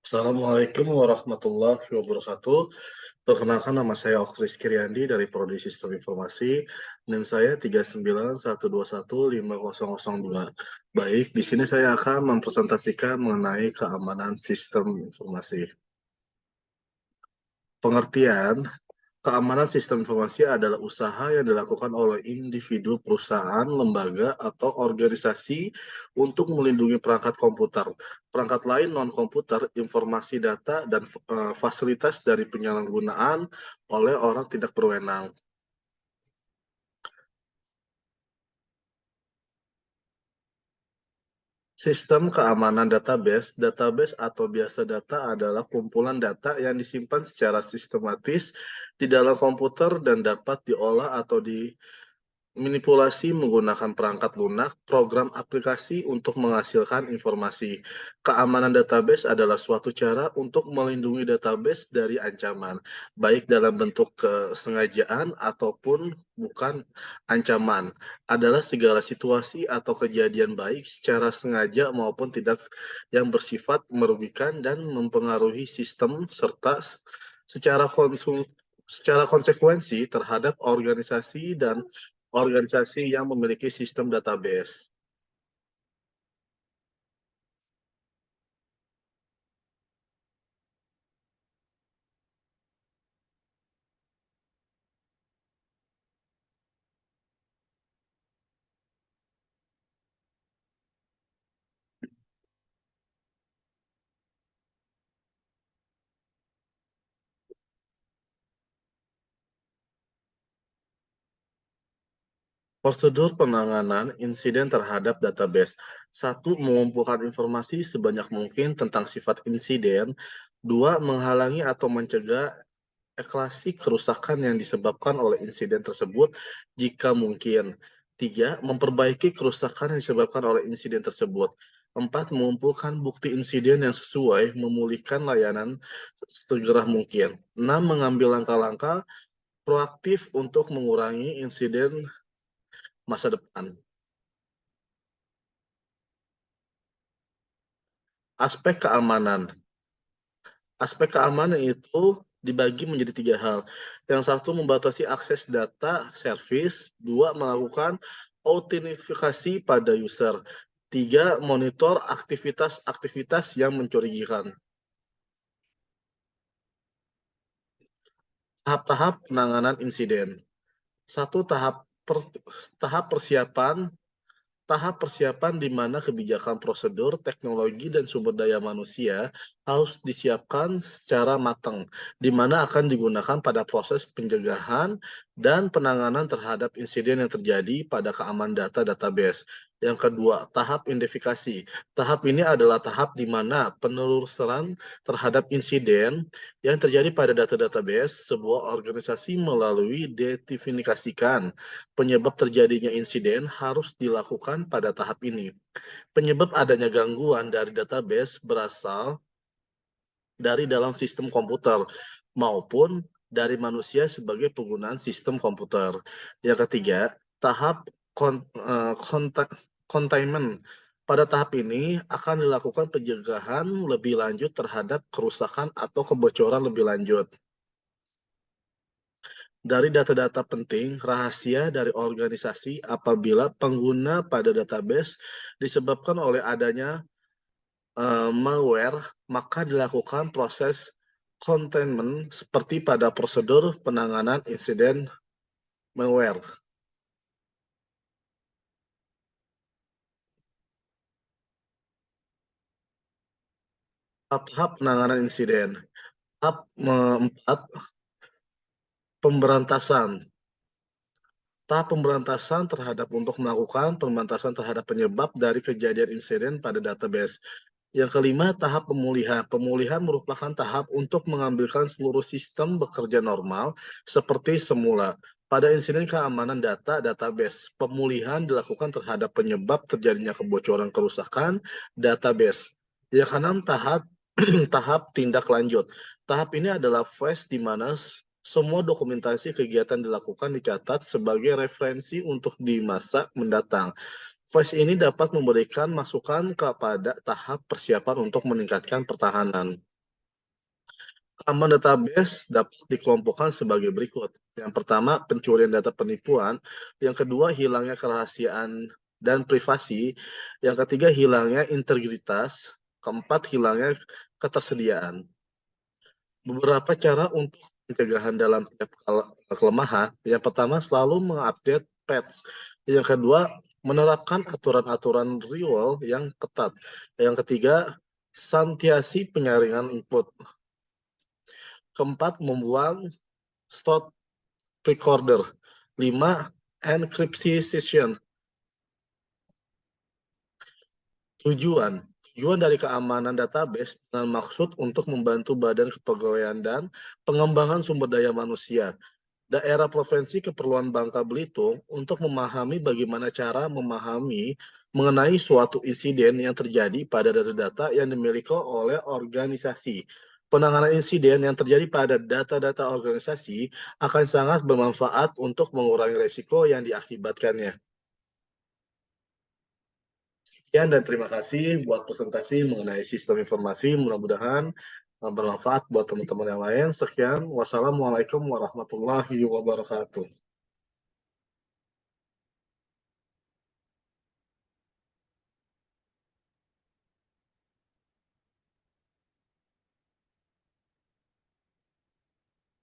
Assalamualaikum warahmatullahi wabarakatuh. Perkenalkan nama saya Oktris Kiryandi dari Prodi Sistem Informasi. NIM saya 391215002. Baik, di sini saya akan mempresentasikan mengenai keamanan sistem informasi. Pengertian, keamanan sistem informasi adalah usaha yang dilakukan oleh individu, perusahaan, lembaga, atau organisasi untuk melindungi perangkat komputer, perangkat lain non-komputer, informasi data, dan fasilitas dari penyalahgunaan oleh orang tidak berwenang. Sistem keamanan database, database atau biasa data adalah kumpulan data yang disimpan secara sistematis di dalam komputer dan dapat diolah atau manipulasi menggunakan perangkat lunak, program aplikasi untuk menghasilkan informasi. Keamanan database adalah suatu cara untuk melindungi database dari ancaman, baik dalam bentuk kesengajaan ataupun bukan ancaman. Adalah segala situasi atau kejadian baik secara sengaja maupun tidak yang bersifat merugikan dan mempengaruhi sistem serta secara konsekuensi terhadap organisasi dan organisasi yang memiliki sistem database. Prosedur penanganan insiden terhadap database. Satu, mengumpulkan informasi sebanyak mungkin tentang sifat insiden. Dua, menghalangi atau mencegah eskalasi kerusakan yang disebabkan oleh insiden tersebut jika mungkin. Tiga, memperbaiki kerusakan yang disebabkan oleh insiden tersebut. Empat, mengumpulkan bukti insiden yang sesuai memulihkan layanan segera mungkin. Enam, mengambil langkah-langkah proaktif untuk mengurangi insiden masa depan. Aspek keamanan. Aspek keamanan itu dibagi menjadi tiga hal. Yang satu, membatasi akses data service. Dua, melakukan autentifikasi pada user. Tiga, monitor aktivitas-aktivitas yang mencurigakan. Tahap-tahap penanganan insiden. Satu, tahap persiapan. Tahap persiapan di mana kebijakan prosedur, teknologi, dan sumber daya manusia harus disiapkan secara matang, di mana akan digunakan pada proses pencegahan dan penanganan terhadap insiden yang terjadi pada keamanan data database. Yang kedua, tahap identifikasi. Tahap ini adalah tahap di mana penelusuran terhadap insiden yang terjadi pada data database sebuah organisasi melalui definisikan penyebab terjadinya insiden harus dilakukan pada tahap ini. Penyebab adanya gangguan dari database berasal dari dalam sistem komputer maupun dari manusia sebagai penggunaan sistem komputer. Yang ketiga, tahap containment. Pada tahap ini akan dilakukan pencegahan lebih lanjut terhadap kerusakan atau kebocoran lebih lanjut. Dari data-data penting, rahasia dari organisasi apabila pengguna pada database disebabkan oleh adanya malware, maka dilakukan proses containment seperti pada prosedur penanganan insiden malware. Tahap penanganan insiden. Tahap 4, pemberantasan. Tahap pemberantasan terhadap untuk melakukan pemberantasan terhadap penyebab dari kejadian insiden pada database. Yang kelima, tahap pemulihan. Pemulihan merupakan tahap untuk mengambilkan seluruh sistem bekerja normal seperti semula. Pada insiden keamanan data database, pemulihan dilakukan terhadap penyebab terjadinya kebocoran kerusakan database. Yang keenam, tahap tindak lanjut. Tahap ini adalah phase di mana semua dokumentasi kegiatan dilakukan dicatat sebagai referensi untuk di masa mendatang. Phase ini dapat memberikan masukan kepada tahap persiapan untuk meningkatkan pertahanan. Aman database dapat dikelompokkan sebagai berikut. Yang pertama, pencurian data penipuan. Yang kedua, hilangnya kerahasiaan dan privasi. Yang ketiga, hilangnya integritas. Keempat, hilangnya ketersediaan. Beberapa cara untuk pencegahan dalam tiap kelemahan. Yang pertama, selalu mengupdate patch. Yang kedua, menerapkan aturan-aturan reward yang ketat. Yang ketiga, santiasi penyaringan input. Keempat, membuang stop recorder. 5. Enkripsi session. Tujuan. Tujuan dari keamanan database dengan maksud untuk membantu Badan Kepegawaian dan pengembangan sumber daya manusia daerah provinsi keperluan Bangka Belitung untuk memahami bagaimana cara memahami mengenai suatu insiden yang terjadi pada data-data yang dimiliki oleh organisasi. Penanganan insiden yang terjadi pada data-data organisasi akan sangat bermanfaat untuk mengurangi risiko yang diakibatkannya. Sekian dan terima kasih buat presentasi mengenai sistem informasi. Mudah-mudahan bermanfaat buat teman-teman yang lain. Sekian, wassalamualaikum warahmatullahi wabarakatuh.